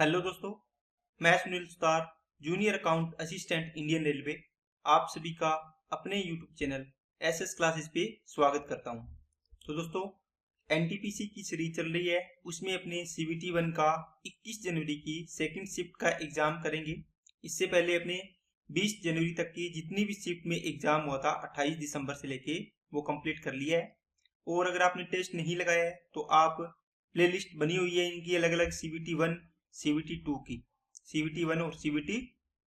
Hello दोस्तों, मैं Sunil Sutar, junior account assistant Indian railway, आप सभी का अपने यूट्यूब चैनल एसएस क्लासेस पे स्वागत करता हूं। तो दोस्तों, एनटीपीसी की सीरीज चल रही है, उसमें अपने सीवीटी 1 का 21 जनवरी की सेकंड शिफ्ट का एग्जाम करेंगे। इससे पहले अपने 20 जनवरी तक की जितनी भी शिफ्ट में एग्जाम हुआ था 28 दिसंबर से लेके वो कंप्लीट कर लिया है। और अगर आपने टेस्ट नहीं लगाया है तो आप प्लेलिस्ट बनी हुई है इनकी अलग अलग सीवीटी 1 सीवीटी 2 की, सीवीटी 1 और सीवीटी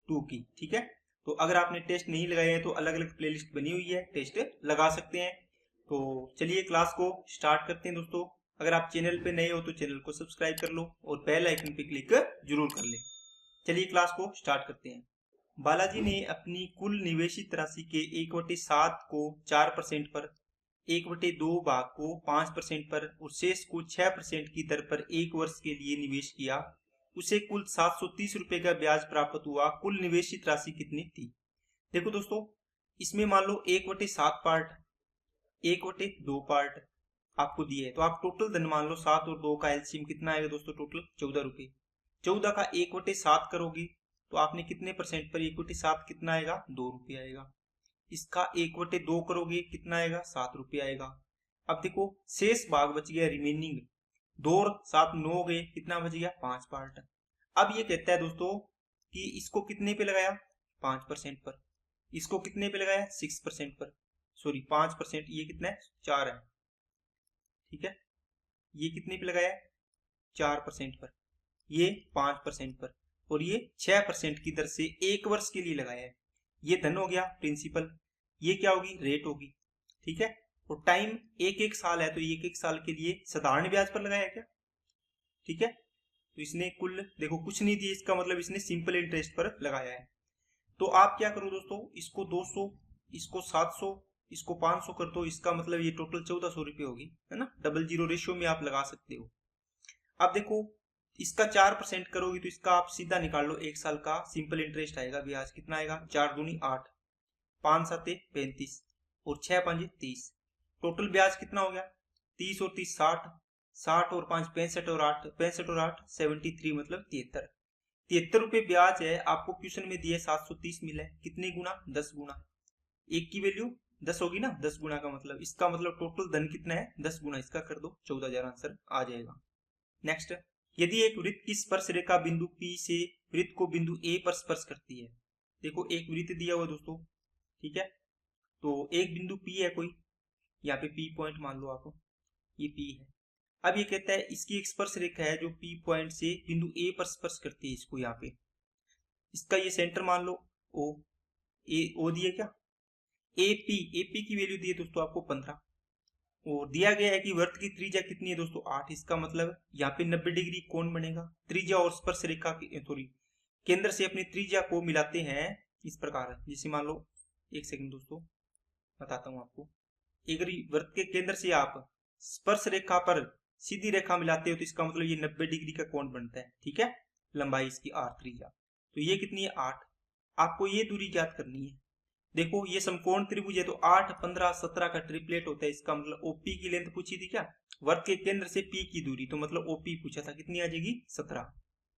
2 की, ठीक है। तो अगर आपने टेस्ट नहीं लगाया है तो अलग अलग प्लेलिस्ट बनी हुई है, टेस्ट लगा सकते हैं। तो चलिए क्लास को स्टार्ट करते हैं दोस्तों। अगर आप चैनल पे नए हो तो चैनल को सब्सक्राइब कर लो और बेल आइकन पे क्लिक जरूर कर लें। चलिए क्लास को स्टार्ट करते हैं। बालाजी ने अपनी कुल निवेशित राशि के 1/7 को 4% पर, 1/2 भाग को 5% पर और शेष को 6% की दर पर 1 वर्ष के लिए निवेश किया। उसे कुल 730 रुपए का ब्याज प्राप्त हुआ। कुल निवेशित राशि कितनी थी? देखो दोस्तों, इसमें मान लो 1/7 पार्ट, 1/2 पार्ट आपको दिए है, तो आप टोटल धन मान लो 7 और 2 का एलसीएम कितना आएगा दोस्तों? टोटल 14 रुपए। 14 का 1/7 करोगे तो आपने कितने परसेंट पर 1/7 कितना आएगा? 2 रुपये आएगा। इसका 1/2 करोगे कितना आएगा? 7 रुपये आएगा। अब देखो शेष भाग बच गया, रिमेनिंग 2 और 7 9 हो गए, कितना बच गया? 5 पार्ट। अब ये कहता है दोस्तों कि इसको कितने पे लगाया? 5% पर। इसको कितने पे लगाया? 6% पर, सॉरी 5%, ये कितना है? 4 है, ठीक है। ये कितने पे लगाया? 4% पर, ये 5% पर और ये 6% की दर से 1 वर्ष के लिए लगाया है। ये धन हो गया प्रिंसिपल, ये क्या होगी? रेट होगी, ठीक है। और टाइम 1-1 साल है तो 1-1 साल के लिए साधारण ब्याज पर लगाया क्या, ठीक है। तो इसने कुल देखो कुछ नहीं दिया, इसका मतलब इसने सिंपल इंटरेस्ट पर लगाया है। तो आप क्या करो दोस्तों, इसको 200, इसको 700, इसको 500 कर दो, इसका मतलब ये टोटल 1400 रुपये होगी, है ना। 00 रेशियो में आप लगा सकते हो। अब देखो इसका 4% करोगे तो इसका आप सीधा निकाल लो, 1 साल का सिंपल इंटरेस्ट आएगा, ब्याज कितना आएगा? 4 दूनी 8, 5 7 35 और 6 5 30। टोटल ब्याज कितना हो गया? 30 और 30 60, 60 और 5 65 और 8 65 और 8 73, मतलब 73। 73 रुपये ब्याज है। आपको क्वेश्चन में दिया 730 मिला है, कितने गुना? 10 गुना। एक की वैल्यू 10 होगी ना, 10 गुना का मतलब, इसका मतलब टोटल धन कितना है? 10 गुना। इसका कर दो, 14,000 आंसर आ जाएगा। नेक्स्ट, यदि एक वृत्त की स्पर्श रेखा बिंदु P से वृत्त को बिंदु A पर स्पर्श करती है। देखो एक वृत्त दिया हुआ दोस्तों, ठीक है। तो एक बिंदु P है कोई, यहाँ पे P पॉइंट मान लो आप, ये P है। अब ये कहता है इसकी एक स्पर्श रेखा है जो P पॉइंट से बिंदु A पर स्पर्श करती है इसको, यहाँ पे इसका ये सेंटर मान लो O, O दिया क्या? AP की वैल्यू दी है दोस्तों आपको 15 और दिया गया है कि वृत्त की त्रिज्या कितनी है दोस्तों? 8। इसका मतलब यहाँ पे 90 डिग्री कोण बनेगा। त्रिज्या और स्पर्श रेखा की सॉरी केंद्र से अपनी त्रिज्या को मिलाते हैं इस प्रकार, जैसे मान लो, एक सेकंड दोस्तों बताता हूँ आपको। अगर वृत्त के केंद्र से आप स्पर्श रेखा पर सीधी रेखा मिलाते हो तो इसका मतलब ये 90 डिग्री का कोण बनता है, ठीक है। लंबाई इसकी 8, त्रिज्या तो ये कितनी है? 8। आपको ये दूरी ज्ञात करनी है। देखो ये समकोण त्रिभुज है तो 8 15 17 का ट्रिपलेट होता है। इसका मतलब ओपी की लेंथ पूछी थी क्या? वृत्त के केंद्र से पी की दूरी, तो मतलब ओपी पूछा था, कितनी आ जाएगी? 17।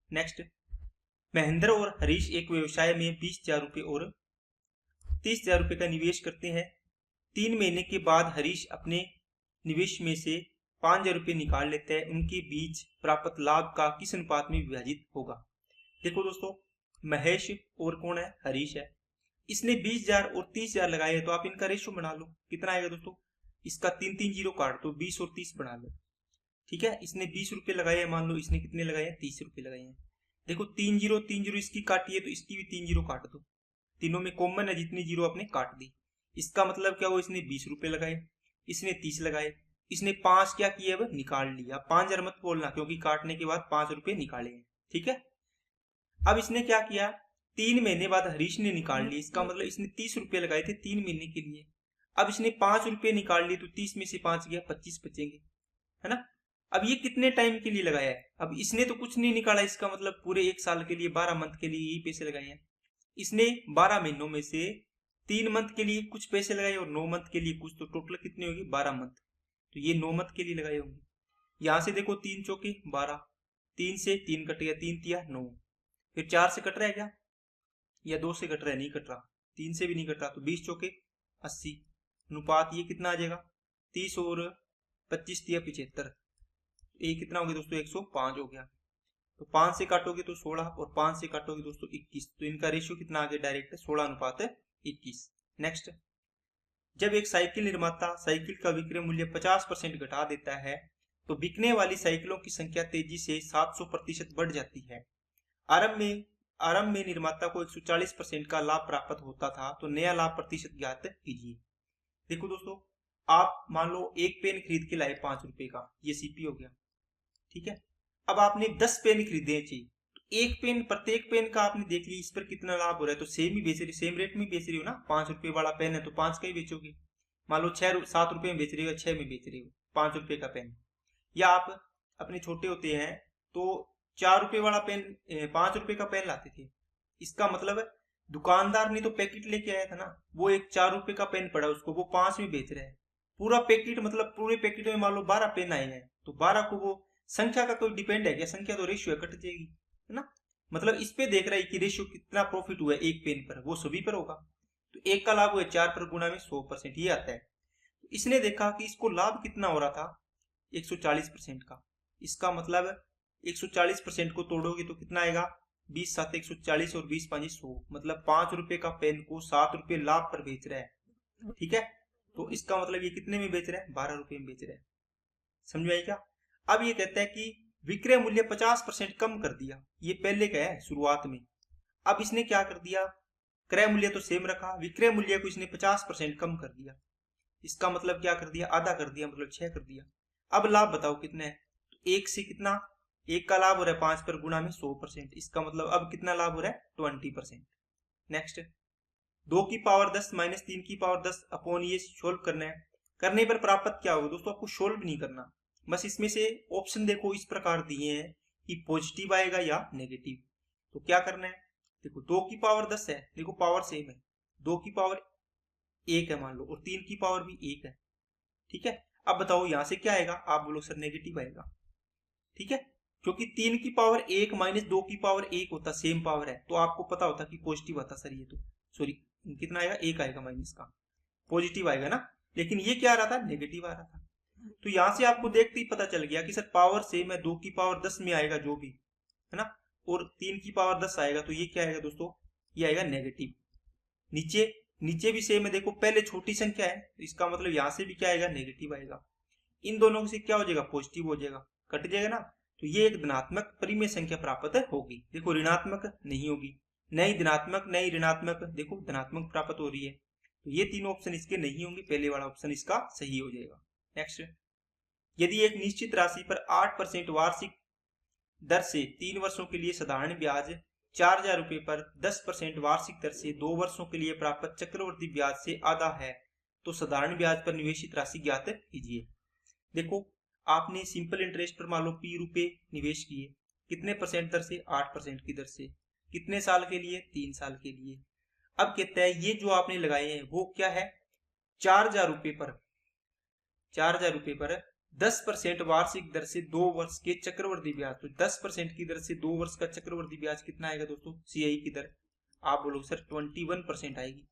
नेक्स्ट, महेंद्र और हरीश एक व्यवसाय में 20,000 रुपए और 30,000 रुपए का निवेश करते हैं। 3 महीने के बाद हरीश अपने निवेश में से 5,000 रुपए निकाल लेता है। उनके बीच प्राप्त लाभ का किस अनुपात में विभाजित होगा? देखो दोस्तों, महेश और कौन है? हरीश है। इसने 20,000 और 30,000 लगाए हैं तो आप इनका रेशो बना लो, कितना आएगा दोस्तों? इसका 3 जीरो काट तो 20 और 30 बना लो, ठीक है। इसने 20 रुपए लगाए हैं, मान लो इसने कितने लगाए हैं? 30 रुपए लगाए हैं। देखो 3 जीरो इसकी काटी है तो इसकी भी 3 जीरो काट दो, तीनों में कॉमन है, जितनी जीरो आपने काट दी। इसका मतलब क्या हुआ? इसने 20 रुपए लगाए, इसने 30 लगाए, इसने 5 क्या किया? अब निकाल लिया। 5,000 मत बोलना क्योंकि काटने के बाद 5 रुपए निकाले हैं, ठीक है। अब इसने क्या किया? 3 महीने बाद हरीश ने निकाल ली, इसका मतलब इसने 30 रुपए लगाए थे 3 महीने के लिए। अब इसने 5 रुपए निकाल लिए तो 30 में से 5 गया, 25 बचेंगे, है ना। अब ये कितने टाइम के लिए लगाया है? अब इसने तो कुछ नहीं निकाला, इसका मतलब पूरे 1 साल के लिए 12 मंथ के लिए यही पैसे लगाए हैं। इसने 12 महीनों में से 3 मंथ के लिए कुछ पैसे लगाए और 9 मंथ के लिए कुछ, तो टोटल कितने होगी? 12 मंथ। तो ये 9 मंथ के लिए लगाए होंगे। यहां से देखो 3 चौके 12, 3 से 3 कट गया, 3 तिया 9। फिर 4 से कट रहा है क्या, या 2 से कट रहा है, नहीं कट रहा, 3 से भी नहीं कट रहा, तो 20 चौके 80। अनुपात ये कितना आ जाएगा, 30 और 25 तिया 75। ये कितना हो गया दोस्तों, 105 हो गया। तो 5 से काटोगे तो 16 और 5 से काटोगे दोस्तों 21, तो इनका रेशियो कितना आ गया, डायरेक्ट 16:21। नेक्स्ट, जब एक साइकिल निर्माता साइकिल का विक्रय मूल्य 50% घटा देता है तो बिकने वाली साइकिलों की संख्या तेजी से 700% बढ़ जाती है। आरंभ में निर्माता को 140% का लाभ प्राप्त होता था, तो नया लाभ प्रतिशत ज्ञात कीजिए। देखो दोस्तों, आप मान लो एक पेन खरीद के लाए 5 रुपए का, ये सीपी हो गया, ठीक है। अब आपने 10 पेन खरीदे चाहिए, एक पेन, प्रत्येक पेन का आपने देख लिया इस पर कितना लाभ हो रहा है, तो सेम ही बेच रही, सेम रेट में बेच रही हो ना। 5 रुपए वाला पेन है तो 5 का ही बेचोगे। मान लो 7 रुपए में बेच रही हो, 6 में बेच रही हो 5 रुपए का पेन। या आप अपने छोटे होते हैं तो 4 रुपए वाला पेन 5 रुपए का पेन लाते थे। इसका मतलब दुकानदार ने तो पैकेट लेके आया था ना, वो एक 4 रुपए का पेन पड़ा उसको वो 5 में बेच रहा है। पूरा पैकेट मतलब पूरे पैकेट में मान लो 12 पेन आए हैं, तो 12 को वो संख्या का कोई डिपेंड है क्या, संख्या तो रेशियो कट जाएगी, है ना। मतलब इस पे देख रहा है कि रेशियो कितना प्रॉफिट हुआ है एक पेन पर, वो सभी पर होगा। तो एक का लाभ हुआ 4 पर गुणा में 100%, ये आता है। तो इसने देखा कि इसको लाभ कितना हो रहा था, 140% का। इसका मतलब 140% को तोड़ोगे तो कितना आएगा, 20 7 140 और 20 5 100, मतलब 5 रुपए का पेन को 7 रुपए लाभ पर बेच रहा है, ठीक है। तो इसका मतलब ये कितने में बेच रहा है, 12 रुपए में बेच रहा है। समझ में आई क्या। अब ये कहता है कि विक्रय मूल्य 50% कम कर दिया, ये पहले का है शुरुआत में। अब इसने क्या कर दिया, क्रय मूल्य तो सेम रखा, विक्रय मूल्य को इसने 50% कम कर दिया। इसका मतलब क्या कर दिया, आधा कर दिया, मतलब 6 कर दिया। अब लाभ बताओ कितना है, तो 1 से कितना, 1 का लाभ हो रहा है 5 पर गुणा में 100%, इसका मतलब अब कितना लाभ हो रहा है, 20%। नेक्स्ट, 2 की पावर 10 माइनस 3 की पावर 10 अपॉन ये सोल्व करना है। करने पर प्राप्त क्या होगा दोस्तों, आपको सोल्व नहीं करना, बस इसमें से ऑप्शन देखो इस प्रकार दिए हैं कि पॉजिटिव आएगा या नेगेटिव। तो क्या करना है, देखो 2 की पावर 10 है, देखो पावर सेम है, 2 की पावर 1 है मान लो, और 3 की पावर भी 1 है, ठीक है। अब बताओ यहां से क्या आएगा, आप बोलो सर नेगेटिव आएगा, ठीक है, क्योंकि 3 की पावर 1 माइनस 2 की पावर 1 होता, सेम पावर है, तो आपको पता होता कि पॉजिटिव आता सर, ये तो सॉरी कितना आएगा, 1 आएगा माइनस का, पॉजिटिव आएगा ना। लेकिन ये क्या आ रहा था, नेगेटिव आ रहा था। तो यहां से आपको देखते ही पता चल गया कि सर पावर सेम है, 2 की पावर 10 में आएगा जो भी, है ना, और 3 की पावर 10 आएगा, तो ये क्या आएगा दोस्तों, ये आएगा नेगेटिव। नीचे नीचे भी सेम है, देखो पहले छोटी संख्या है, तो इसका मतलब यहां से भी क्या आएगा, नेगेटिव आएगा। इन दोनों से क्या हो जाएगा, पॉजिटिव हो जाएगा, कट जाएगा ना। तो ये एक धनात्मक परिमेय संख्या प्राप्त होगी। देखो ऋणात्मक नहीं होगी, नई धनात्मक नई ऋणात्मक, देखो धनात्मक प्राप्त हो रही है। तो ये तीनों ऑप्शन इसके नहीं होंगे, पहले वाला ऑप्शन इसका सही हो जाएगा। नेक्स्ट, यदि एक निश्चित राशि पर 8% वार्षिक दर से 3 वर्षों के लिए साधारण ब्याज 4,000 रुपए पर 10% वार्षिक दर से 2 वर्षों के लिए प्राप्त चक्रवर्ती ब्याज से आधा है, तो साधारण ब्याज पर निवेशित राशि ज्ञात कीजिए। देखो आपने सिंपल इंटरेस्ट पर मान लो P रुपए निवेश किए, कितने परसेंट दर से, 8% की दर से, कितने साल के लिए, 3 साल के लिए। अब कहता है ये जो आपने लगाए हैं वो क्या है, 4,000 रुपए पर 10% वार्षिक दर से 2 वर्ष के चक्रवर्ती ब्याज, तो 10% की दर से 2 वर्ष का चक्रवर्ती ब्याज कितना आएगा दोस्तों, CI की दर आप बोलो सर 21% आएगी,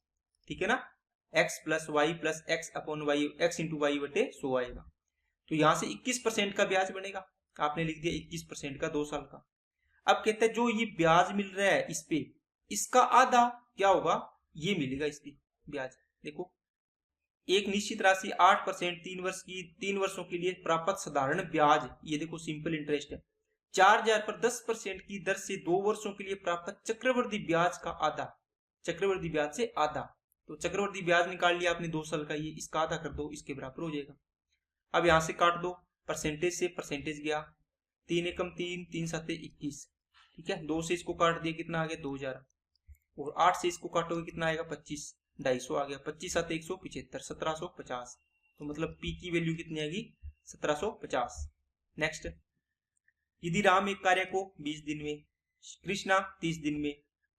ठीक है ना। x plus y plus x upon y, x into y बटे 100 आएगा। तो यहां से 21% का ब्याज बनेगा, आपने लिख दिया 21% का 2 साल का। अब कहते हैं जो ये ब्याज मिल रहा है इस पे, इसका आधा क्या होगा, ये मिलेगा इस पे ब्याज। देखो एक निश्चित राशि 8% 3 वर्षों के लिए प्राप्त साधारण ब्याज, ये देखो सिंपल इंटरेस्ट है, 4,000 पर 10% की दर से 2 वर्षों के लिए प्राप्त चक्रवर्ती ब्याज का आधा, चक्रवर्ती ब्याज से आधा। तो चक्रवर्ती ब्याज निकाल लिया आपने 2 साल का, ये इसका आधा कर दो, इसके बराबर हो जाएगा। अब यहां से काट दो, परसेंटेज से परसेंटेज गया, 3 एकम 3, 3 7 21, ठीक है। 2 से इसको काट दिया, कितना आ गया 2,000, और 8 से इसको काटोगे कितना आएगा 25, 250 आ गया, 25 7 175, 1750। तो मतलब P की वैल्यू कितनी आएगी, 1750। नेक्स्ट, यदि राम एक कार्य को 20 दिन में, कृष्णा 30 दिन में,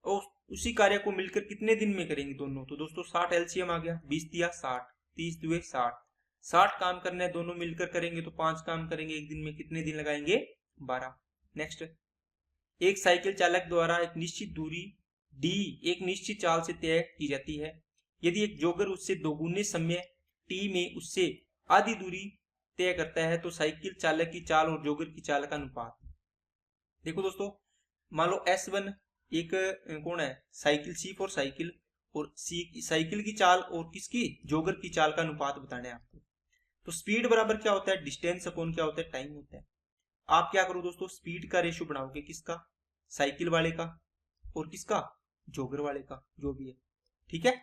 और उसी कार्य को मिलकर कितने दिन में करेंगे दोनों, तो दोस्तों 60 LCM आ गया, 20 दिया 60, 30 दुए 60, 60 काम करने दोनों मिलकर करेंगे तो 5 काम करेंगे एक दिन में, कितने दिन लगाएंगे 12। नेक्स्ट, एक साइकिल चालक द्वारा एक निश्चित दूरी d एक निश्चित चाल से तय की जाती है। यदि एक जॉगर उससे दोगुने समय t में उससे आधी दूरी तय करता है तो साइकिल चालक की चाल और जॉगर की चाल का अनुपात। देखो दोस्तों, मान लो S1 एक कौन है, साइकिल, C फॉर साइकिल, और सी साइकिल की चाल और किसकी, जॉगर की चाल का अनुपात बताना है आपको। तो स्पीड बराबर क्या होता है, डिस्टेंस अपॉन क्या होता है, टाइम होता है। आप क्या करो दोस्तों, स्पीड का रेशियो बनाओगे, किसका, साइकिल वाले का, और किसका, जॉगर वाले का, जो भी है, ठीक है।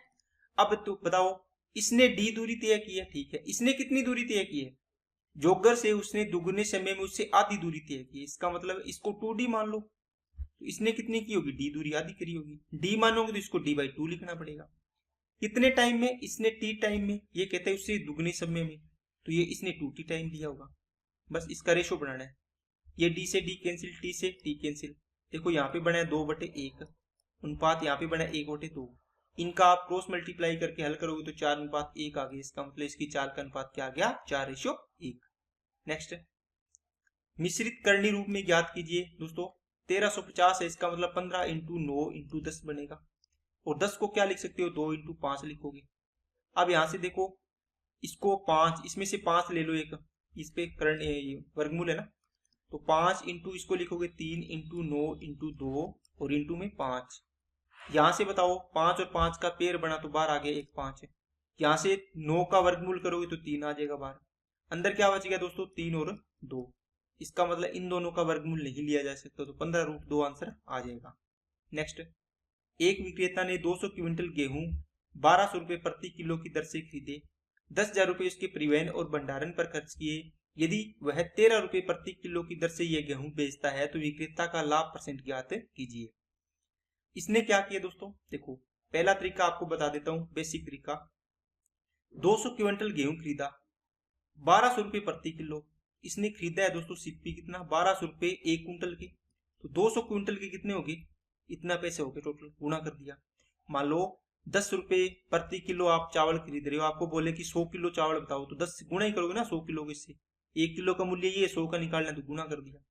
अब तो बताओ, इसने डी दूरी तय की है, ठीक है, इसने कितनी दूरी तय की है, जॉगर से उसने दुगने समय में उससे आधी दूरी तय की है, इसका मतलब इसको 2d मान लो। तो इसने कितनी की होगी, डी दूरी आधी करी होगी, डी मानोगे तो इसको d/2 लिखना पड़ेगा। कितने टाइम में, इसने t टाइम में, ये कहते हैं उससे दुगने समय में, तो ये इसने 2t टाइम दिया होगा। बस इसका रेशो बनाना है, ये d से d कैंसिल, t से t कैंसिल। देखो यहाँ पे बना है 2/1, अनुपात यहाँ पे बना है 1/2। इनका आप क्रॉस मल्टीप्लाई करके हल करोगे तो 4:1 आ गया। इसका मतलब इसकी चाल का अनुपात क्या आ गया, 4:1। नेक्स्ट, मिश्रित करनी रूप में ज्ञात कीजिए दोस्तों। 1350 है, इसका मतलब 15 × 9 × 10 बनेगा, और 10 को क्या लिख सकते हो, 2 × 5 लिखोगे। अब यहां से देखो, इसको 5, इसमें से 5 ले लो, एक इस पे वर्गमूल है ना, तो 5 इंटू इसको लिखोगे 3 × 9 × 2 और इंटू में 5। यहां से बताओ 5 और 5 का पेयर बना तो बाहर आ गया 1 5 है। यहां से 9 का वर्गमूल करोगे तो 3 आ जाएगा बाहर। अंदर क्या बच गया दोस्तों, 3 और 2। इसका मतलब इन दोनों का वर्गमूल नहीं लिया जा सकता, तो 15√2 आंसर आ जाएगा। नेक्स्ट, एक विक्रेता ने 200 क्विंटल गेहूं 1200 रुपए प्रति किलो की दर से खरीदे। 10,000 रुपए उसके परिवहन और भंडारण पर खर्च किए। यदि वह 13 रुपए प्रति किलो की दर से यह गेहूं बेचता है तो विक्रेता का लाभ परसेंट ज्ञात कीजिए। इसने क्या किया दोस्तों, देखो पहला तरीका आपको बता देता हूं, बेसिक तरीका। 200 क्विंटल गेहूं खरीदा, 1200 रुपए प्रति किलो। इसने खरीदा है दोस्तों सीपी कितना, 1200 रुपए 1 क्विंटल के, तो 200 क्विंटल के कितने हो गए, इतना पैसे हो गए टोटल, गुणा कर दिया। मान लो 10 रुपए प्रति किलो आप चावल खरीद रहे हो, आपको बोले कि 100 किलो चावल बताओ, तो 10 गुणा ही करोगे ना 100 किलो के, इससे 1 किलो का मूल्य ये 100 का निकालना, तो गुणा कर दिया।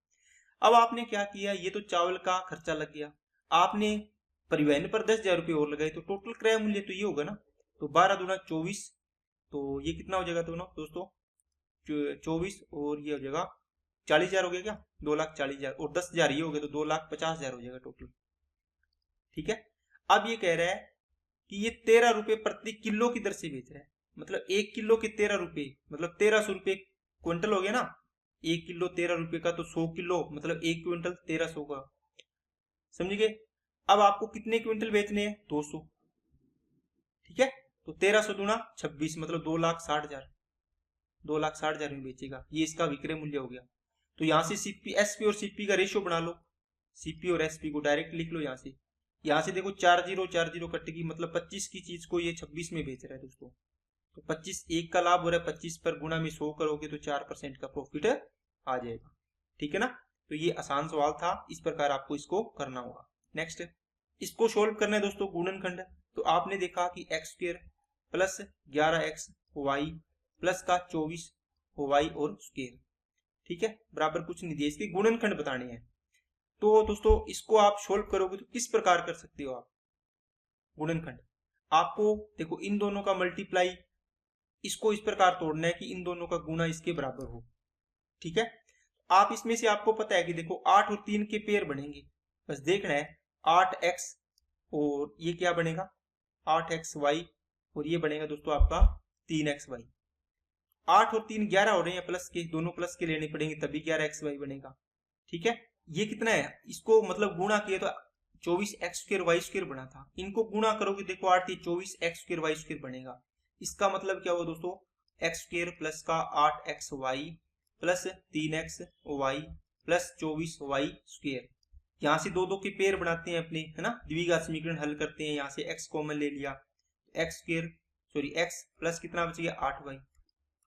अब आपने क्या किया, ये तो चावल का खर्चा लग गया, आपने परिवहन पर 10,000 रुपये और लगाए, तो टोटल क्रय मूल्य तो ये होगा ना, तो 12 दूना 24, तो ये कितना हो जाएगा दोस्तों 24, और ये हो जाएगा 40,000 हो गया क्या, 2,40,000, और 10,000 ये हो गया तो 2,50,000 हो जाएगा टोटल, ठीक है। अब ये कह रहा है कि ये 13 रुपए प्रति किलो की दर से बेच रहा है, मतलब 1 किलो के 13 रुपए, मतलब 1300 रुपए क्विंटल हो गया ना, 1 किलो 13 रुपए का, तो 100 किलो मतलब 1 क्विंटल 1300 का, समझ गए। अब आपको कितने क्विंटल बेचने हैं, 200, ठीक है। तो 1300 दूना 26, मतलब 2,60,000, 2,60,000 में बेचेगा, ये इसका विक्रय मूल्य हो गया। तो यहां से सीपी, एसपी और सीपी का रेशियो बना लो, सीपी और एसपी को डायरेक्ट लिख लो। यहाँ से देखो 4 0 कटेगी, मतलब 25 की चीज को ये 26 में बेच रहा है दोस्तों, तो 25 1 का लाभ हो रहा है, 25 पर गुणा में 100 करोगे तो 4% का प्रॉफिट आ जाएगा, ठीक है ना। तो ये आसान सवाल था, इस प्रकार आपको इसको करना होगा। नेक्स्ट, इसको सोल्व करना है दोस्तों गुणनखंड। तो आपने देखा कि x² plus 11x y plus का 24 y और स्क्वायर, ठीक है, बराबर कुछ नहीं दिया, इसके गुणनखंड बताने हैं। तो दोस्तों इसको आप सोल्व करोगे तो किस प्रकार कर सकते हो आप गुणनखंड, आपको देखो इन दोनों का मल्टीप्लाई, इसको इस प्रकार तोड़ना है कि इन दोनों का गुणा इसके बराबर हो, ठीक है। आप इसमें से आपको पता है कि देखो 8 और 3 के पेयर बनेंगे, बस देखना है 8x और ये क्या बनेगा 8xy, और ये बनेगा दोस्तों आपका 3xy। 8 और 3 11 हो रहे हैं प्लस के, दोनों प्लस के लेने पड़ेंगे तभी 11xy बनेगा, ठीक है। ये कितना है, इसको मतलब गुणा किए तो 24x² y² बना था, इनको गुणा करोगे देखो 8 24x² y² बनेगा। इसका मतलब क्या हुआ दोस्तों, x² प्लस का 8xy plus 3xy plus 24y²। यहाँ से दो के पेयर बनाते हैं अपने, है ना, द्विघात समीकरण हल करते हैं, यहाँ से x कॉमन ले लिया, x प्लस कितना बच गया 8y,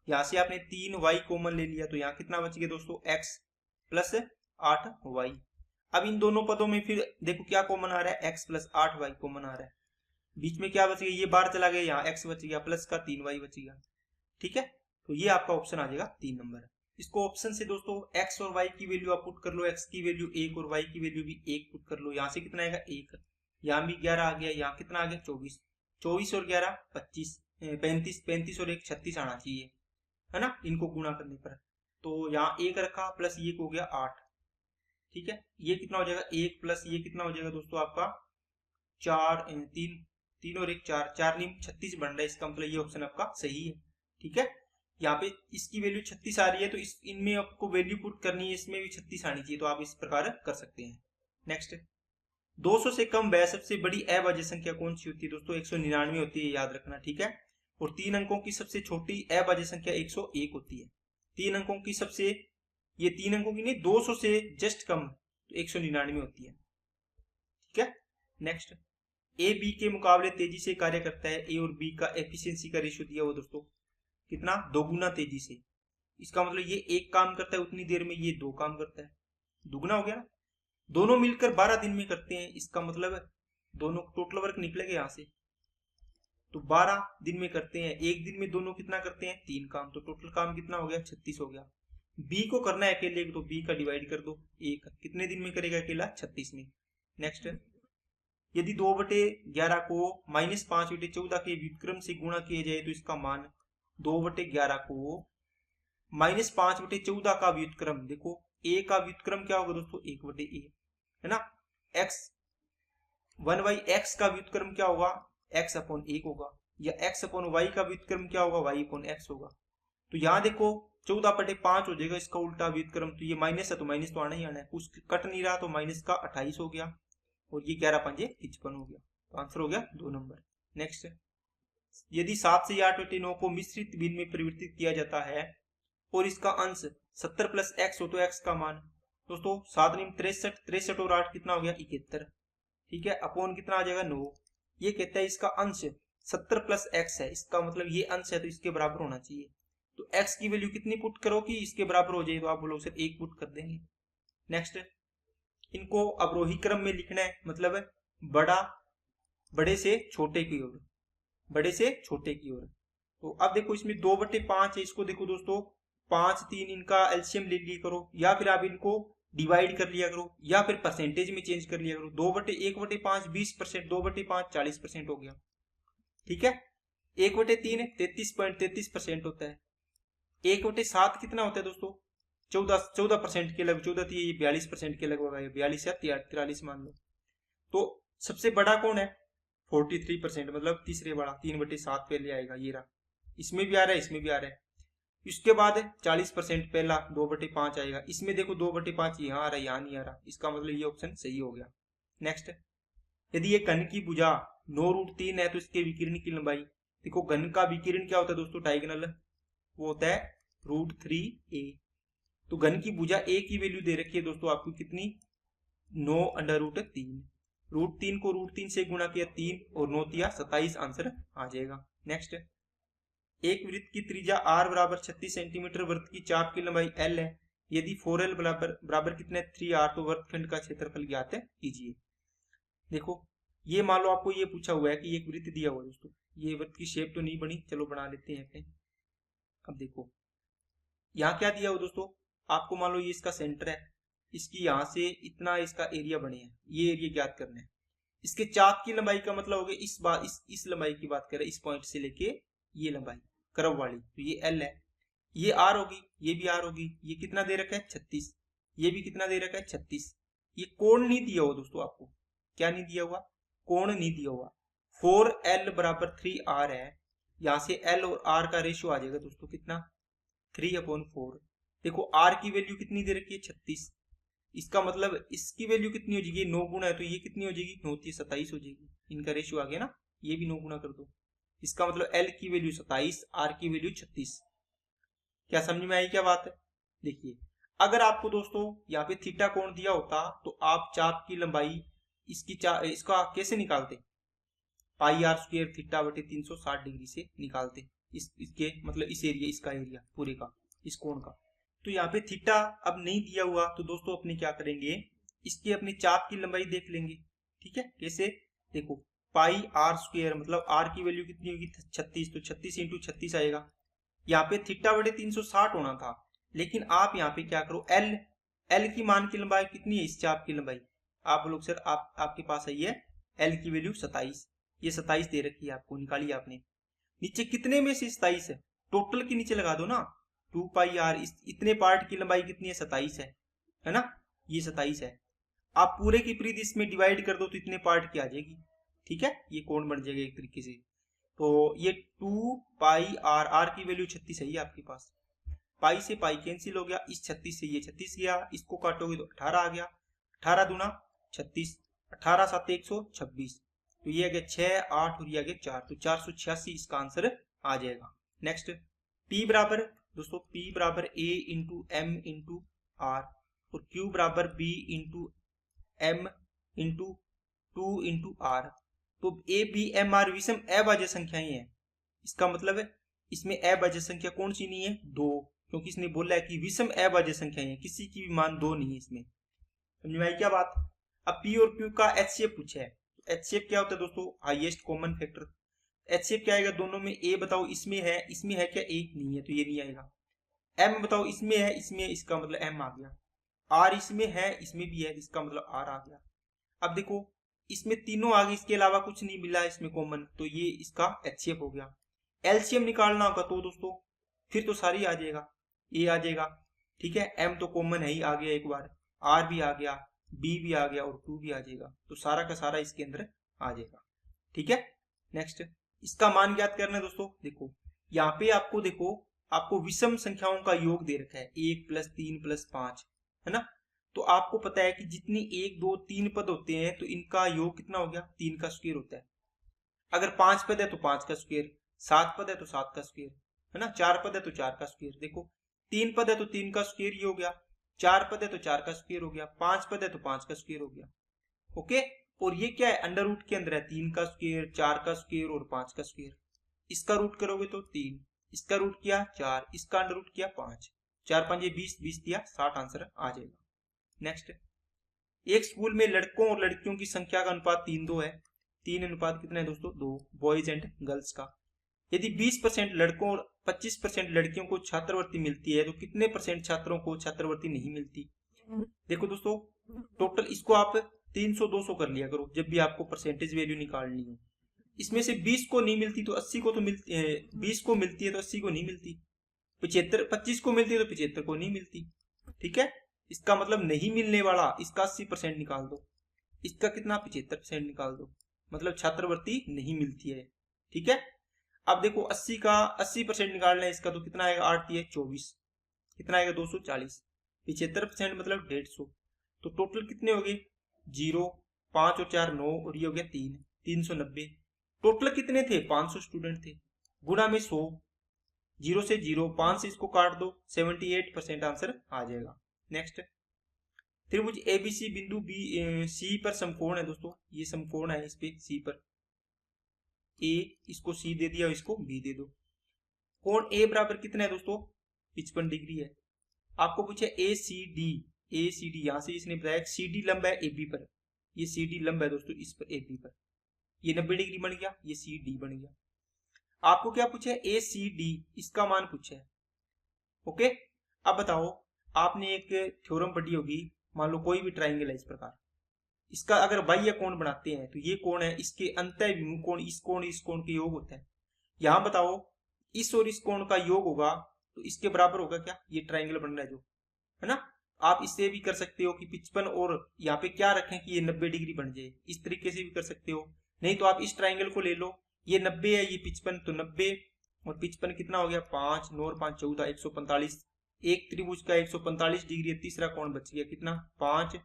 यहाँ से आपने 3y कॉमन ले लिया, तो यहाँ कितना बच गया दोस्तों x प्लस 8y। अब इन दोनों पदों में फिर देखो क्या कॉमन आ रहा है, x प्लस 8y कॉमन आ रहा है, बीच में क्या बच गया, ये बाहर चला गया, यहाँ x बच गया प्लस का 3y बच गया, ठीक है। तो ये आपका ऑप्शन आ जाएगा 3 नंबर। इसको ऑप्शन से दोस्तों x और y की वैल्यू आप पुट कर लो, x की वैल्यू 1 और y की वैल्यू भी 1 पुट कर लो। यहाँ से कितना आएगा 1, यहाँ भी 11 आ गया, यहाँ कितना आ गया 24, 24 और 11 25, 35, 35 और 1 36 आना चाहिए, है ना, इनको गुणा करने पर। तो यहाँ 1 रखा प्लस ये हो गया 8, ठीक है। ये कितना हो जाएगा 1 प्लस ये कितना हो जाएगा दोस्तों आपका 4, 3 और 1 4, 4 नीम 36 बन रहा है। इसका मतलब ये ऑप्शन आपका सही है, ठीक है। यहाँ पे इसकी वैल्यू 36 आ रही है, तो इनमें आपको वैल्यू पुट करनी है, इसमें भी 36 आनी चाहिए, तो आप इस प्रकार कर सकते हैं। नेक्स्ट, 200 से कम वह सबसे बड़ी अभाज्य संख्या कौन सी होती है दोस्तों? 199 होती है, याद रखना, ठीक है। और 3 अंकों की सबसे छोटी अभाज्य संख्या 101 होती है। 3 अंकों की सबसे, ये 3 अंकों की नहीं, 200 से जस्ट कम तो 199 होती है, ठीक है। नेक्स्ट, ए बी के मुकाबले तेजी से कार्य करता है। ए और बी का एफिशिएंसी का रेशियो दिया हुआ दोस्तों, कितना? 2 गुना तेजी से। इसका मतलब ये 1 काम करता है उतनी देर में ये 2 काम करता है, दुगना हो गया ना। दोनों मिलकर 12 दिन में करते हैं, इसका मतलब दोनों टोटल वर्क निकलेगा यहाँ से, तो 12 दिन में करते हैं। एक दिन में दोनों कितना करते हैं? 3 काम, तो टोटल काम कितना हो गया? 36 हो गया। बी को करना है अकेले, तो बी का डिवाइड कर दो, 1 कितने दिन में करेगा अकेला? 36 में। नेक्स्ट, यदि 2/11 को -5/14 के व्युत्क्रम से गुणा किया जाए तो इसका मान 2/11 को -5/14 का व्युत्क्रम, देखो a का व्युत्क्रम क्या होगा दोस्तों? 1/a, है ना। x 1/x का व्युत्क्रम क्या होगा? x/1 होगा, या x/y का व्युत्क्रम क्या होगा? y/x होगा। तो यहाँ देखो 14/5 हो जाएगा इसका उल्टा व्युत्क्रम, तो ये माइनस है तो माइनस तो आना ही आना है, कुछ कट नहीं रहा, तो माइनस का 28 हो गया, और ये 11×5 55 हो गया, तो आंसर हो गया 2 नंबर। नेक्स्ट, यदि 7 से 8/9 को मिश्रित भिन्न में परिवर्तित किया जाता है और इसका अंश 70 + x हो तो x का मान, दोस्तों 7 × 63, 63 और 8 कितना हो गया? 71, ठीक है। अपॉन कितना आ जाएगा? 9। ये कहता है इसका अंश 70 + x है, इसका मतलब ये अंश है तो इसके बराबर होना चाहिए। तो x की वैल्यू कितनी पुट करो कि इसके बराबर हो जाए? तो आप बोलो सिर्फ 1 पुट कर देंगे। नेक्स्ट, इनको अवरोही क्रम में लिखना है, मतलब बड़े से छोटे की ओर, बड़े से छोटे की ओर। तो अब देखो इसमें 2/5 है, इसको देखो दोस्तों 5 3 इनका एलसीएम ले लिया करो, या फिर आप इनको डिवाइड कर लिया करो, या फिर परसेंटेज में चेंज कर लिया करो। 2/1/5 20%, 2/5 40% हो गया, ठीक है। 1/3 33.33% होता है। 1/7 कितना होता है दोस्तों? 14% के लगभग, 14 थी, ये 42% के लगभग है, 42 या 43 मान लो। तो सबसे बड़ा कौन है? 43%, मतलब तीसरे बड़ा, 3/7 पहले आएगा, ये रहा, इसमें भी आ रहा है, इसमें भी आ रहा है। इसके बाद 40% पहला 2/5 आएगा, इसमें देखो 2/5 यहाँ आ रहा है, यहाँ नहीं आ रहा, इसका मतलब ये ऑप्शन सही हो गया। नेक्स्ट, यदि ये घन की भुजा 9√3 है तो इसके विकिरण की लंबाई, देखो घन का विकिरण क्या होता है दोस्तों? डायगोनल, वो होता है √3a। तो घन की भुजा a की वैल्यू दे रखी है दोस्तों आपको कितनी? 9√3, √3 को √3 से गुणा किया 3 और 9 तिया 27, आंसर आ जाएगा। नेक्स्ट, एक वृत्त की त्रिज्या r बराबर 36 सेंटीमीटर, वृत्त की चाप की लंबाई l है, यदि 4l बराबर कितने? 3r, तो वृत्तखंड का क्षेत्रफल ज्ञात कीजिए। देखो ये मान लो आपको ये पूछा हुआ है कि एक वृत्त दिया हुआ है दोस्तों, ये वृत्त की शेप तो नहीं बनी, चलो बना लेते हैं अपने। अब देखो यहाँ क्या दिया हुआ दोस्तों आपको, मान लो ये इसका सेंटर है, इसकी यहाँ से इतना इसका एरिया बने हैं, ये एरिया ज्ञात करना है। इसके चाप की लंबाई का मतलब हो गया इस लंबाई की बात करें, इस पॉइंट से लेके ये लंबाई कर्व वाली, तो ये l है, ये r होगी, ये भी r होगी। ये कितना दे रखा है? 36, ये भी कितना दे रखा है? 36। ये कोण नहीं दिया हुआ दोस्तों आपको, क्या नहीं दिया हुआ? कोण नहीं दिया हुआ। 4l बराबर 3r है, यहाँ से l और r का रेशियो आ जाएगा दोस्तों कितना? 3/4। देखो r की वैल्यू कितनी दे रखी है? 36, इसका मतलब इसकी वैल्यू कितनी हो जाएगी? 9 गुना है, तो ये कितनी हो जाएगी? 9 × 27 हो जाएगी, इनका रेशियो आ गया ना, ये भी 9 गुना कर दो। इसका मतलब l की वैल्यू 27, r की वैल्यू 36। क्या समझ में आई क्या बात है? देखिए अगर आपको दोस्तों यहाँ पे थीटा कोण दिया होता तो आप चाप की लंबाई इसका कैसे निकालते? πr² θ/360 डिग्री से निकालते, इसके मतलब इस एरिया, इसका एरिया पूरे का, इस कोण का। तो यहाँ पे थीटा अब नहीं दिया हुआ, तो दोस्तों अपने क्या करेंगे, इसकी अपनी चाप की लंबाई देख लेंगे, ठीक है। कैसे? देखो πr² मतलब r की वैल्यू कितनी होगी? 36, तो 36 × 36 आएगा। यहाँ पे θ/360 होना था, लेकिन आप यहाँ पे क्या करो, एल की मान की लंबाई कितनी है इस चाप की लंबाई, आप लोग सर आपके पास आई है एल की वैल्यू 27, ये 27 दे रखी है आपको, निकाली आपने। नीचे कितने में से 27 है, टोटल के नीचे लगा दो ना, 2 पाई आर, इतने पार्ट की लंबाई कितनी है, 27 है ना, ये 27 है। आप पूरे की पूरी इसमें डिवाइड कर दो तो इतने पार्ट की आ जाएगी, ठीक है, ये कोण बन जाएगा एक तरीके से। तो ये 2 पाई आर, आर की वैल्यू 36 है आपके पास, पाई से पाई कैंसिल हो गया, इस 36 से ये 36 गया, इसको काटोगे तो 18 आ गया, 18 दूना 36, 18 7 126, तो ये आ गया 6 8 और ये आ गया 4, तो 486 इसका आंसर आ जाएगा। नेक्स्ट, P बराबर दोस्तों, P बराबर A into m into R और Q बराबर B into m into 2 into R. तो ए बी एम आर विषम अभाज्य संख्याएं हैं, इसका मतलब है इसमें अभाज्य संख्या कौन सी नहीं है, 2, क्योंकि इसने बोला है कि विषम अभाज्य संख्याएं हैं, किसी की भी मान 2 नहीं है इसमें, समझ में आई क्या बात। अब पी और क्यू का एचसीएफ पूछा है, एचसीएफ क्या होता है दोस्तों, हाईएस्ट कॉमन फैक्टर। एचसीएफ क्या आएगा, दोनों में ए बताओ, इसमें है क्या, एक नहीं है तो ये नहीं आएगा। एम बताओ, इसमें है, इसमें, इसका मतलब एम आ गया। आर इसमें है, इसमें भी है, इसका मतलब आर आ गया। अब देखो इसमें तीनों आ गए, इसके अलावा कुछ नहीं मिला इसमें कॉमन, तो ये इसका एचसीएफ हो गया। एलसीएम निकालना होगा तो दोस्तों फिर तो सारी आ जाएगा, ए आ जाएगा, ठीक है, एम तो कॉमन है ही, आ गया एक बार, आर भी आ गया, बी भी आ गया और 2 भी आ जाएगा, तो सारा का सारा इसके अंदर आ जाएगा, ठीक है। नेक्स्ट, इसका मान ज्ञात करना है दोस्तों। देखो यहाँ पे आपको, देखो आपको विषम संख्याओं का योग दे रखा है, 1 + 3 + 5, है ना। तो आपको पता है कि जितनी 1 2 3 पद होते हैं तो इनका योग कितना हो गया, 3 का स्क्वायर होता है। अगर 5 पद है तो 5 का स्क्वायर, 7 पद है तो 7 का स्क्वायर, है ना, 4 पद है तो 4 का स्क्वायर। देखो 3 पद है तो 3 का स्क्वायर ही हो गया, 4 पद है तो 4 का स्क्वायर हो गया, 5 पद है तो 5 का स्क्वायर हो गया, ओके। और ये क्या है, अंडर रूट के अंदर है, 3 का स्क्वायर, 4 का स्क्वायर और 5 का स्क्वायर। इसका रूट करोगे तो 3, इसका रूट किया 4, इसका अंडर रूट किया 5, 4 5 20, 20 दिया 60, आंसर आ जाएगा। नेक्स्ट, एक स्कूल में लड़कों और लड़कियों की संख्या का अनुपात 3:2 है, 3 अनुपात कितना है दोस्तों, 2, बॉयज एंड गर्ल्स का। यदि 20% लड़कों और 25% लड़कियों को छात्रवृत्ति मिलती है तो कितने % छात्रों को छात्रवृत्ति नहीं मिलती। देखो दोस्तों टोटल इसको आप 300 200 कर लिया करो जब भी आपको परसेंटेज वैल्यू निकालनी हो। इसमें से 20 को नहीं मिलती तो 80 को तो मिलती है, 20 को मिलती है तो 80 को नहीं मिलती, 25 को मिलती है तो 75 को नहीं मिलती, ठीक है। इसका मतलब नहीं मिलने वाला, इसका 80% निकाल दो, इसका कितना 75% निकाल दो, मतलब छात्रवृत्ति नहीं मिलती है, ठीक है। अब देखो 80 का 80% निकालना है इसका, तो कितना आएगा, 8 × 24, कितना आएगा 240, 75% मतलब 150, तो टोटल कितने हो गए, 0 5 और 4 9 और ये हो गया 3, 390। टोटल कितने थे, 500 स्टूडेंट थे, गुणा में 100, 0 से 0, 5 से इसको काट दो, 78% आंसर आ जाएगा। नेक्स्ट, त्रिभुज एबीसी बिंदु बी सी पर समकोण है दोस्तों, ये समकोण है इस पे सी पर, ए इसको सी दे दिया, इसको बी दे दो। कोण ए बराबर कितना है दोस्तों, 55 डिग्री है। आपको पूछे ए सी डी, यहां से इसने बताया सी डी लंब है ए बी पर, ये सी डी लंब है दोस्तों इस पर ए बी पर, ये 90 डिग्री बन गया, ये सी डी बन गया। आपको क्या पूछा है, ए सी डी, इसका मान पूछा है, ओके। अब बताओ, आपने एक थ्योरम पढ़ी होगी, मान लो कोई भी ट्राइंगल है इस प्रकार, इसका अगर बाह्य कोण बनाते हैं तो ये कोण है, इसके अंतःविमुख कोण, इस कोण के योग होता है। यहां बताओ इस और इस कोण का योग होगा तो इसके बराबर होगा क्या, ये ट्राइंगल बन रहा है जो, है ना। आप इससे भी कर सकते हो कि 55 और यहाँ पे क्या रखें कि ये 90 डिग्री बन जाए, इस तरीके से भी कर सकते हो। नहीं तो आप इस ट्राइंगल को ले लो, ये 90 है, ये 55, तो 90 और 55 कितना हो गया, 5 9 और 5 14, 145। एक त्रिभुज का 145 डिग्री है, तीसरा कोण बच गया कितना, 5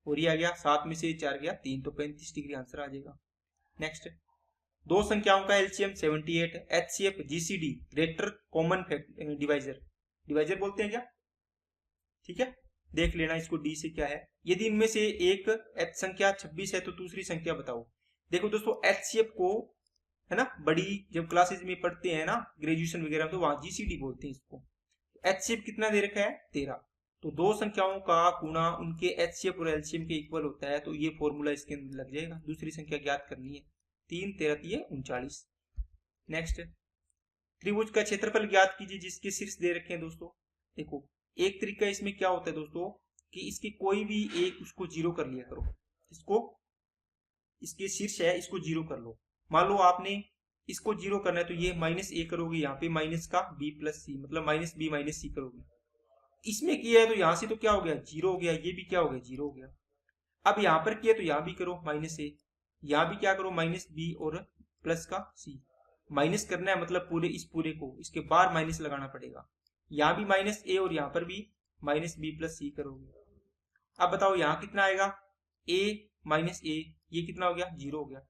और ये आ गया 7 में से 4 गया 3, तो 35 डिग्री आंसर आ जाएगा। नेक्स्ट, दो संख्याओं का LCM 78, HCF GCD greater common divisor बोलते हैं क्या, ठीक है, देख लेना इसको डी से क्या है। यदि इनमें से एक एच संख्या 26 है तो दूसरी संख्या बताओ। देखो दोस्तों एचसीएफ को, है ना, बड़ी जब क्लासेज में पढ़ते हैं ना ग्रेजुएशन वगैरह तो वहां जीसीडी बोलते हैं इसको। एचसीएफ कितना दे रखा है, 13, तो दो संख्याओं का गुणा उनके एचसीएफ और एलसीएम के इक्वल होता है, तो ये फॉर्मूला इसके अंदर लग जाएगा। दूसरी संख्या ज्ञात करनी है, 3 13 3 39। नेक्स्ट, त्रिभुज का क्षेत्रफल ज्ञात कीजिए जिसके शीर्ष दे रखे हैं दोस्तों। देखो एक तरीका इसमें क्या होता है दोस्तों कि इसकी कोई भी एक उसको जीरो कर लिया करो, इसको इसके शीर्ष है इसको जीरो कर लो। मान लो आपने इसको जीरो करना है तो ये माइनस ए करोगे, यहाँ पे माइनस का बी प्लस सी मतलब माइनस बी माइनस सी करोगे। इसमें किया है तो यहाँ से तो क्या हो गया जीरो हो गया, ये भी क्या हो गया जीरो हो गया। अब यहाँ पर किया तो यहाँ भी करो माइनस ए, यहाँ भी क्या करो माइनस बी और प्लस का सी। माइनस करना है मतलब पूरे इस पूरे को, इसके बाहर माइनस लगाना पड़ेगा। यहाँ भी माइनस ए और यहाँ पर भी माइनस बी प्लस सी करोगे। अब बताओ यहाँ कितना आएगा, ए माइनस ए, ये कितना हो गया जीरो हो गया।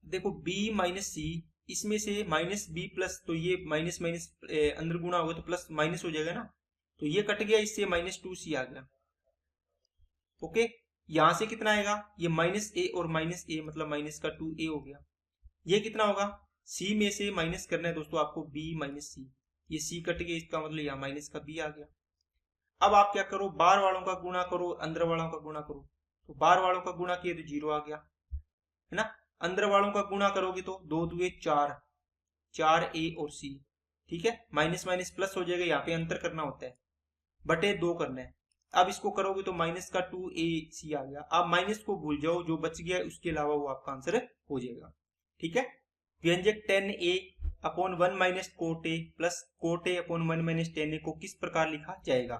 देखो बी माइनस सी, इसमें से माइनस बी प्लस, तो ये माइनस माइनस अंदर गुणा होगा तो प्लस माइनस हो जाएगा ना, तो ये कट गया, इससे माइनस टू सी आ गया। ओके, यहां से कितना आएगा, ये माइनस ए और माइनस ए मतलब माइनस का टू ए हो गया। ये कितना होगा, सी में से माइनस करना है दोस्तों आपको बी माइनस सी, ये सी कट गया, इसका मतलब यहाँ माइनस का बी आ गया। अब आप क्या करो, बाहर वालों का गुणा करो अंदर वालों का गुणा करो, तो बाहर वालों का गुणा किए तो जीरो आ गया है ना, अंदर वालों का गुणा करोगे तो दो दुए चार, चार ए और सी, ठीक है, माइनस माइनस प्लस हो जाएगा, यहाँ पे अंतर करना होता है, बटे दो करना है। अब इसको करोगे तो माइनस का टू ए सी आ गया। अब माइनस को भूल जाओ, जो बच गया उसके अलावा वो आपका आंसर हो जाएगा, ठीक है। व्यंजक tan A upon one minus cot A plus cot A upon one minus tan A को किस प्रकार लिखा जाएगा।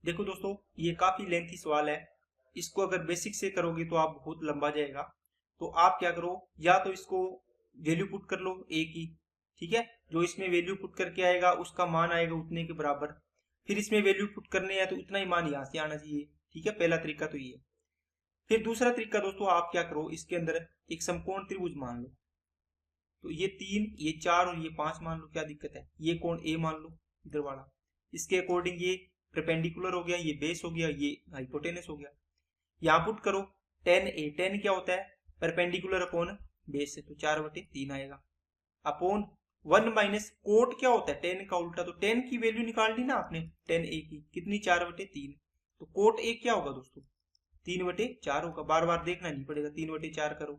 देखो दोस्तों ये काफी लेंथी सवाल है, इसको अगर बेसिक से करोगे तो आप बहुत लंबा जाएगा। तो आप क्या करो, या तो इसको वैल्यू पुट कर लो ए की, ठीक है, जो इसमें वैल्यू पुट करके आएगा उसका मान आएगा उतने के बराबर, फिर इसमें वैल्यू पुट करने है तो उतना ही मान यहाँ से आना चाहिए, ठीक है, पहला तरीका तो ये। फिर दूसरा तरीका दोस्तों आप क्या करो, इसके अंदर एक समकोण त्रिभुज मान लो, तो ये तीन ये चार और ये पांच मान लो, क्या दिक्कत है, ये कोण ए मान लो इधर वाला, इसके अकॉर्डिंग ये परपेंडिकुलर हो गया, ये बेस हो गया, ये हाइपोटेनस हो गया। यहाँ पुट करो टेन ए, टेन क्या होता है परपेंडिकुलर अपॉन बेस, तो चार बटे तीन आएगा, अपॉन वन माइनस कोट क्या होता है टेन का उल्टा, तो टेन की वैल्यू निकाल ली ना आपने टेन ए की, कितनी चार बटे तीन, तो कोट ए क्या होगा दोस्तों तीन बटे चार होगा, बार बार देखना नहीं पड़ेगा, तीन बटे चार करो,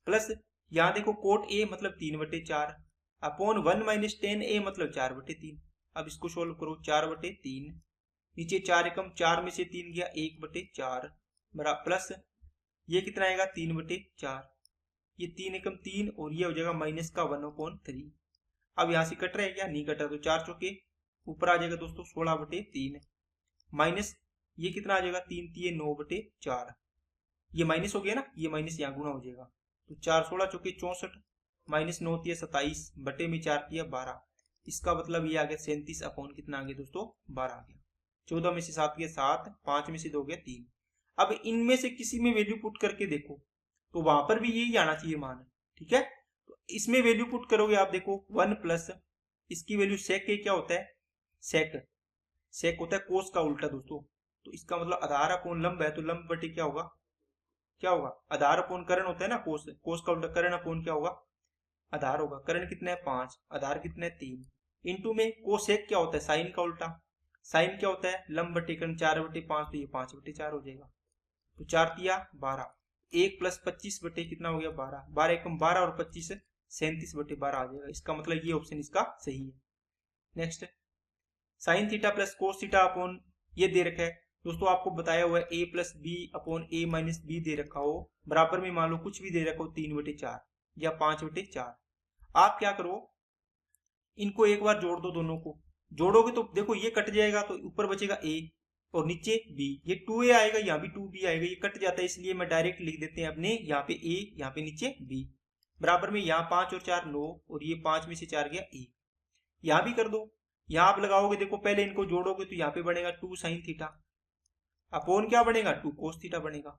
प्लस यहाँ देखो कोट ए मतलब तीन बटे चार, अपॉन वन माइनस टेन ए मतलब चार बटे तीन। अब इसको सोल्व करो, चार बटे तीन, नीचे चार एकम चार में से तीन गया एक बटे चार, बराबर प्लस ये कितना आएगा तीन बटे चार, ये तीन एकम तीन और ये हो जाएगा माइनस का वन अपॉन थ्री। अब यहाँ से कट रहा है क्या, नहीं कट रहा, तो चार चौके ऊपर आ जाएगा दोस्तों सोलह बटे तीन, माइनस ये कितना आ जाएगा तीन तीय नौ बटे चार, ये माइनस हो गया ना, ये माइनस यहाँ गुना हो जाएगा, तो चार सोलह चौके 64 माइनस नौ तिया 27 बटे में चार तिया 12, इसका मतलब ये आ गया 37 अपॉन कितना आ गया दोस्तों 12 आ गया। 14 में से 7 गया 7, 5 में से 2 गया 3। अब इनमें से किसी में वैल्यू पुट करके देखो तो वहां पर भी यही आना चाहिए मान, ठीक है। तो इसमें वैल्यू पुट करोगे आप देखो 1 प्लस इसकी वैल्यू सेक ए क्या होता है, सेक सेक होता है कोस का उल्टा दोस्तों, तो इसका मतलब आधार अपॉन लंब है, तो लंब बटे क्या होगा, क्या होगा आधार अपॉन कर्ण होता है ना, कोस कोस का उल्टा कर्ण अपॉन क्या होगा आधार होगा, कर्ण कितना है 5, आधार कितना है 3, इंटू में कोसेक क्या होता है साइन का उल्टा, साइन क्या होता है लंब बटे कर्ण 4 बटे 5, तो ये 5 बटे 4 हो जाएगा, तो 4 तिया 12, 1 प्लस 25 बटे कितना हो गया 12, 12 एकम 12 और 25 37 बटे 12 आ जाएगा, इसका मतलब ये ऑप्शन इसका सही है। Next sine theta plus cos theta upon ये दे रखा है दोस्तों, आपको बताया हुआ है ए प्लस बी अपॉन ए माइनस बी दे रखा हो, बराबर में मान लो कुछ भी दे रखा हो 3 बटे 4 या 5 बटे 4, आप क्या करो इनको एक बार जोड़ दो, दोनों को जोड़ोगे तो देखो ये कट जाएगा, तो ऊपर बचेगा ए और नीचे बी, ये 2a आएगा, यहाँ भी 2b आएगा, ये कट जाता है, इसलिए मैं डायरेक्ट लिख देते हैं अपने यहाँ पे a यहाँ पे नीचे b, बराबर में यहाँ 5 और 4 9 और ये 5 में से 4 गया a, यहाँ भी कर दो, यहाँ आप लगाओगे देखो पहले इनको जोड़ोगे तो यहाँ पे बनेगा 2 साइन थीटा अपॉन क्या बनेगा 2 कोस थीटा बनेगा,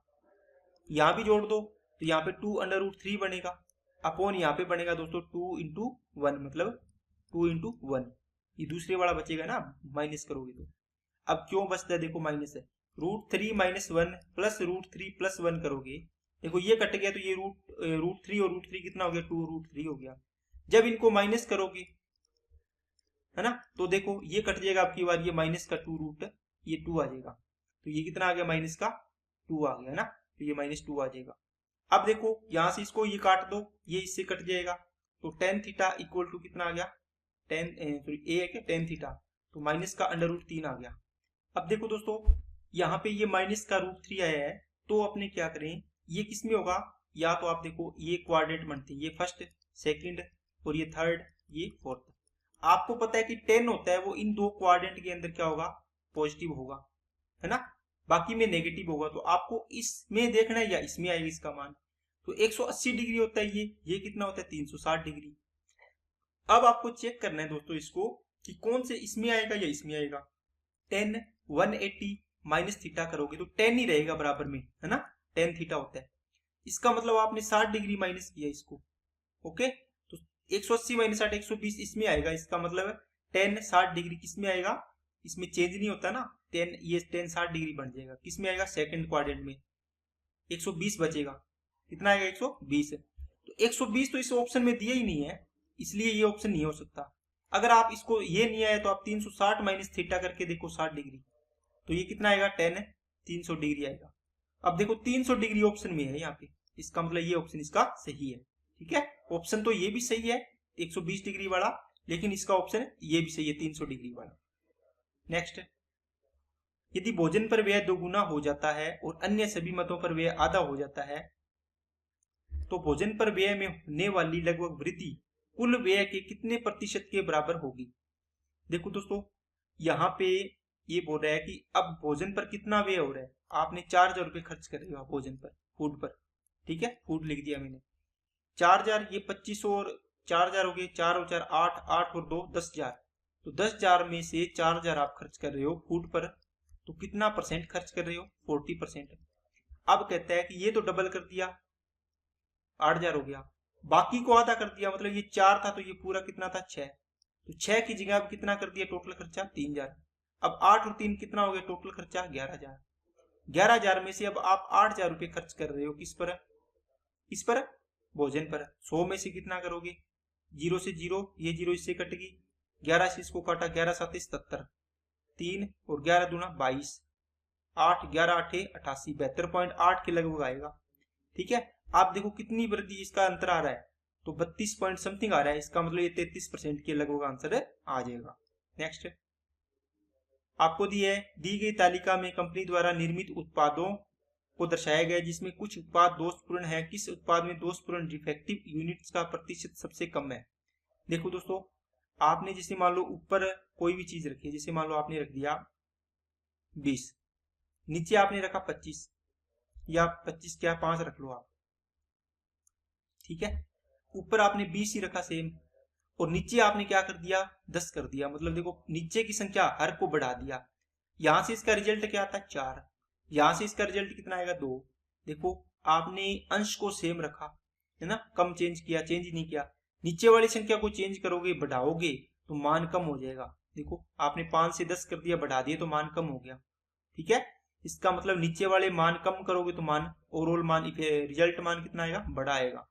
यहाँ भी जोड़ दो तो यहाँ पे 2 अंडर रूट 3 बनेगा, अपॉन यहाँ पे बनेगा दोस्तों 2 इंटू 1 मतलब 2 इंटू 1, ये दूसरे वाला बचेगा ना माइनस करोगे तो। अब क्यों बचता है देखो माइनस है, root 3 minus 1 plus root 3 plus 1 करोगे, देखो ये कट गया तो ये रूट 3 और रूट 3 कितना हो गया 2 रूट 3 हो गया, जब इनको माइनस करोगे है ना, तो देखो ये कट जाएगा आपकी बार, ये माइनस का 2 रूट ये 2 आ जाएगा, तो ये कितना आ गया माइनस का 2 आ गया ना, तो ये माइनस 2 आ जाएगा। अब देखो यहां से इसको ये काट दो, ये इससे कट जाएगा, तो टेन थीटा इक्वल टू कितना आ गया टेन सॉरी ए है क्या टेन थीटा, तो माइनस का √3 आ गया। अब देखो दोस्तों यहाँ पे ये माइनस का √3 आया है, तो अपने क्या करें, ये किस में होगा, या तो आप देखो ये क्वाड्रेंट बनते हैं, ये फर्स्ट, सेकंड और ये थर्ड, ये फोर्थ। आपको पता है कि 10 होता है वो इन दो क्वाड्रेंट के अंदर क्या होगा, पॉजिटिव होगा, है ना, बाकी में नेगेटिव होगा। तो आपको इसमें देखना है या इसमें आएगा इसका मान। तो 180 डिग्री होता है ये कितना होता है 360 डिग्री। अब आपको चेक करना है दोस्तों इसको कि कौन से इसमें आएगा या इसमें आएगा। 10 180 माइनस थीटा करोगे तो 10 ही रहेगा बराबर में, है ना, 10 थीटा होता है। इसका मतलब आपने 60 डिग्री माइनस किया इसको। ओके, तो 180 माइनस 60 120 इसमें आएगा। इसका मतलब 10 60 डिग्री किस में आएगा, इसमें चेंज नहीं होता ना, 10 ये 10 60 डिग्री बन जाएगा, किस में आएगा, सेकंड क्वाड्रेंट में। 120 बचेगा, कितना आएगा 120। तो 120 तो इस ऑप्शन में दिया ही नहीं है, इसलिए ये ऑप्शन नहीं हो सकता। अगर आप इसको ये नहीं आया तो आप 360 माइनस थीटा करके देखो 60 डिग्री, तो ये कितना आएगा 10 300 डिग्री आएगा। अब देखो 300 डिग्री ऑप्शन में है यहाँ पे, इसका मतलब ये ऑप्शन इसका सही है। ठीक है, ऑप्शन तो ये भी सही है 120 डिग्री वाला, लेकिन इसका ऑप्शन ये भी सही है 300 डिग्री वाला। नेक्स्ट, यदि भोजन पर व्यय 2 गुना हो जाता है और अन्य सभी मतों पर व्यय आधा हो जाता है, तो भोजन पर व्यय में होने वाली लगभग वृद्धि कुल व्यय के कितने प्रतिशत के बराबर होगी। देखो दोस्तों यहाँ पे ये बोल रहा है कि अब भोजन पर कितना व्यय हो रहा है, आपने 4000 रुपये खर्च कर रहे हो भोजन पर, फूड पर। ठीक है, फूड लिख दिया मैंने, 4000, ये 2500 और 4000 हो गए, 4 और 4 8, 8 और 2 10,000। तो 10,000 में से 4000 आप खर्च कर रहे हो फूड पर, तो कितना परसेंट खर्च कर रहे हो, 40%। अब कहता है कि ये तो डबल कर दिया, 8000 हो गया, बाकी को आधा कर दिया, मतलब ये 4 था तो ये पूरा कितना था 6, तो 6 की जगह अब कितना कर दिया टोटल खर्चा 3000। अब 8 और 3 कितना हो गया टोटल खर्चा 11,000। 11,000 में से अब आप 8,000 रुपये खर्च कर रहे हो किस पर, इस पर, भोजन पर। 100 में से कितना करोगे, 0 से 0, ये 0 इससे कट गई, 11 से इसको काटा, 11 7 77, 3 और 11 दूना 22, 8 11 8 88, 72.8 के लगभग आएगा। ठीक है, आप देखो कितनी वृद्धि इसका अंतर आ रहा है, तो 32 पॉइंट समथिंग आ रहा है, इसका मतलब ये 33% के लगभग आंसर आ जाएगा। नेक्स्ट, आपको दी गई तालिका में कंपनी द्वारा निर्मित उत्पादों को दर्शाया गया जिसमें कुछ उत्पाद दोषपूर्ण है, किस उत्पाद में दोषपूर्ण डिफेक्टिव यूनिट्स का प्रतिशत सबसे कम है। देखो दोस्तों आपने जैसे मान लो ऊपर कोई भी चीज रखी है, जैसे मान लो आपने रख दिया 20, नीचे आपने रखा 25, या 25 क्या 5 रख लो आप, ठीक है, ऊपर आपने 20 ही रखा सेम, और नीचे आपने क्या कर दिया 10 कर दिया, मतलब देखो नीचे की संख्या हर को बढ़ा दिया। यहां से इसका रिजल्ट क्या आता है 4, यहां से इसका रिजल्ट कितना आएगा 2। देखो आपने अंश को सेम रखा है ना, कम चेंज किया, चेंज नहीं किया। नीचे वाली संख्या को चेंज करोगे, बढ़ाओगे तो मान कम हो जाएगा। देखो आपने 5 से 10 कर दिया, बढ़ा दिए तो मान कम हो गया। ठीक है, इसका मतलब नीचे वाले मान कम करोगे तो मान ओवरऑल मान रिजल्ट मान कितना आएगा, बड़ा आएगा।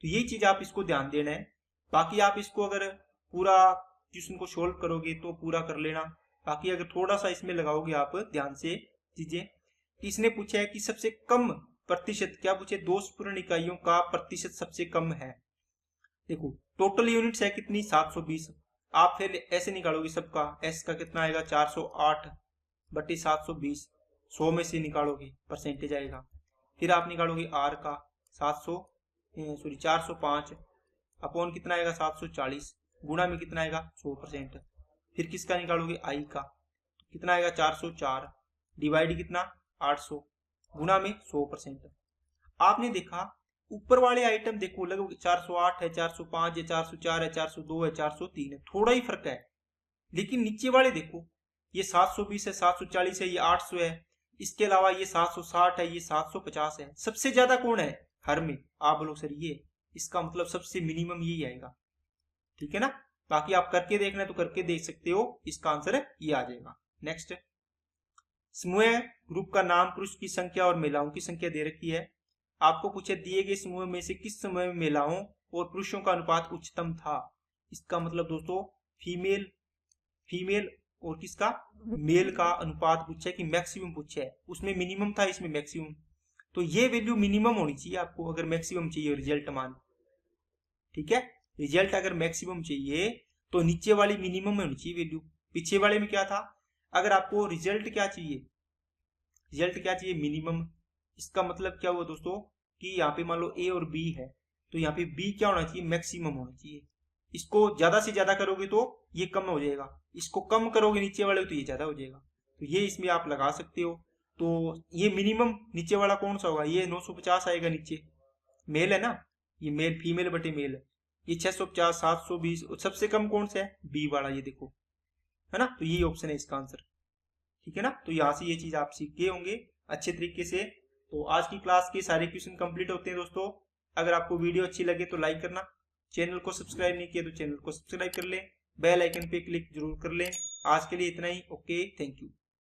तो यही चीज आप इसको ध्यान देना है। बाकी आप इसको अगर पूरा क्वेश्चन को सोल्व करोगे तो पूरा कर लेना, बाकी अगर थोड़ा सा इसमें लगाओगे आप ध्यान से चीजें। इसने पूछा है कि सबसे कम प्रतिशत, क्या पूछे, दोषपूर्ण इकाइयों का प्रतिशत सबसे कम है। देखो टोटल यूनिट्स है कितनी 720, आप फिर ऐसे निकालोगे सबका, एस का कितना आएगा 408 बटे 720, 100 में से निकालोगे परसेंटेज आएगा। फिर आप निकालोगे आर का 405 अपॉन कितना आएगा 740, गुणा में कितना आएगा 100%। फिर किसका निकालोगे आई का, कितना आएगा 404 डिवाइड कितना 800, गुणा में 100%। आपने देखा ऊपर वाले आइटम देखो लगभग 408 है, 405 है, 404 है, 402 है, 403 है, थोड़ा ही फर्क है। लेकिन नीचे वाले देखो ये 720 है, 740 है, ये 800 है, इसके अलावा ये 760 है, ये 750 है। सबसे ज्यादा कौन है हर में, आप बोलो सर ये, इसका मतलब सबसे मिनिमम यही आएगा। ठीक है ना, बाकी आप करके देखना है तो करके देख सकते हो, इसका आंसर ये आ जाएगा। नेक्स्ट, समूह ग्रुप का नाम पुरुष की संख्या और महिलाओं की संख्या दे रखी है। आपको पूछे दिए गए समूह में से किस समूह में महिलाओं और पुरुषों का अनुपात उच्चतम था। इसका मतलब दोस्तों फीमेल और किसका, मेल का अनुपात पूछा है कि मैक्सिमम पूछा है, उसमें मिनिमम था इसमें मैक्सिमम, तो ये वैल्यू मिनिमम होनी चाहिए आपको अगर मैक्सिमम चाहिए रिजल्ट मान। ठीक है, रिजल्ट अगर मैक्सिमम चाहिए तो नीचे वाली मिनिमम में होनी चाहिए वैल्यू, पीछे वाले में क्या था, अगर आपको रिजल्ट क्या चाहिए, रिजल्ट क्या चाहिए, मिनिमम। इसका मतलब क्या हुआ दोस्तों कि यहाँ पे मान लो ए और बी है, तो यहाँ पे बी क्या होना चाहिए, मैक्सिमम होना चाहिए। इसको ज्यादा से ज्यादा करोगे तो ये कम हो जाएगा, इसको कम करोगे नीचे वाले तो ये ज्यादा हो जाएगा। तो ये इसमें आप लगा सकते हो। तो ये मिनिमम नीचे वाला कौन सा होगा, ये 950 आएगा नीचे, मेल है ना, ये मेल फीमेल बटे मेल है। ये 650, 720, और सबसे कम कौन सा है, बी वाला, ये देखो, है ना। तो यही ऑप्शन है इसका आंसर, ठीक है ना। तो यहाँ से ये चीज आप सीख गए होंगे अच्छे तरीके से। तो आज की क्लास के सारे क्वेश्चन कंप्लीट होते हैं दोस्तों। अगर आपको वीडियो अच्छी लगे तो लाइक करना, चैनल को सब्सक्राइब नहीं किया तो चैनल को सब्सक्राइब कर लें, बेल आइकन पे क्लिक जरूर कर लें। आज के लिए इतना ही, ओके, थैंक यू।